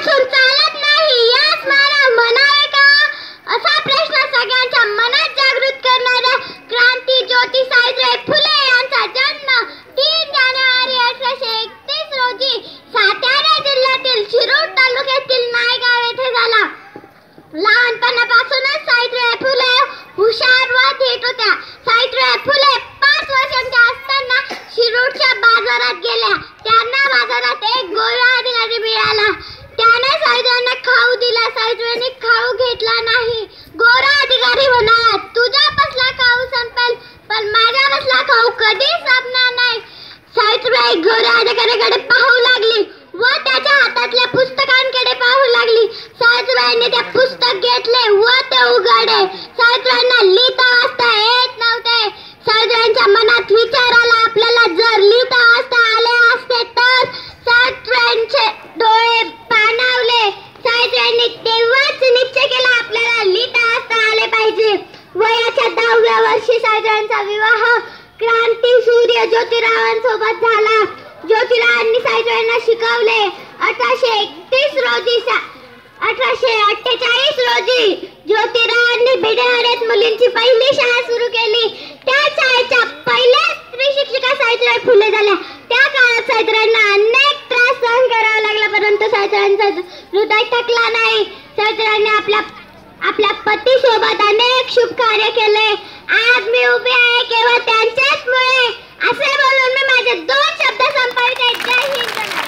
नसून चालत नाही याच मला म्हणावे का? असा प्रश्न सगळ्यांच्या मनात जागृत करणाऱ्या क्रांती ज्योती सावित्रीबाई फुले यांचा जन्म 3 जानेवारी 1831 रोजी सातारा जिल्ह्यातील शिरूर तालुक्यातील नायगाव येथे झाला. लहानपणापासूनच सावित्रीबाई फुले हुशार व धीट होत्या. सावित्रीबाई फुले 5 वर्षांच्या असताना शिरूरच्या बाजारात गेल्या. त्यांना बाजारात एक गोरा अधिकारी मिळाला. त्याने सावित्रीबाईंना खाऊ दिला. सावित्रीबाईंनी खाऊ घेतला नाही. गोरा अधिकारी म्हणाला, तुझ्यापासला खाऊ संपेल पण माझ्यापासला खाऊ कधीच संपणार नाही. सावित्रीबाई गोरा अधिकाऱ्याकडे पाहू लागली व त्याच्या हातातल्या पुस्तकांकडे पाहू लागली. सावित्रीबाईंनी ते पुस्तक घेतले व ते उघडले. सावित्रीबाईंना लिहिता वाचता येत नव्हते. सावित्रीबाईंच्या मनात विचार आला, आपल्याला जर लिहिता वाचता आले असते तर. सावित्रीबाईंचे डोळे पाणावले. सावित्रीबाईंनी तेव्हाच निश्चय केला, आपल्याला लिहिता वाचता आले पाहिजे. वयाच्या 10व्या वर्षी सावित्रीबाईंचा विवाह क्रांतीसूर्य ज्योतिरावांसोबत झाला. ज्योतिरावांनी सावित्रीबाईंना शिकवले. 1848 रोजी ज्योतिरावांनी भिडेवाड्यात मुलींची पहिली शाळा सुरू केली. त्या शाळेच्या पहिल्या स्त्री शिक्षिका सावित्रीबाई फुले झाल्या. त्या काळात सावित्रीबाईंना अनेक त्रास सहन करावा लागला, परंतु सावित्रीबाईंचं हृदय थकला नाही. सावित्रीबाईंनी आपल्या पतीसोबत अनेक शुभ कार्य केले. आज मी उभी आहे केवळ त्यांच्याच मुळे. असे बोलून मी माझे 2 शब्द संपविते. जय हिंद.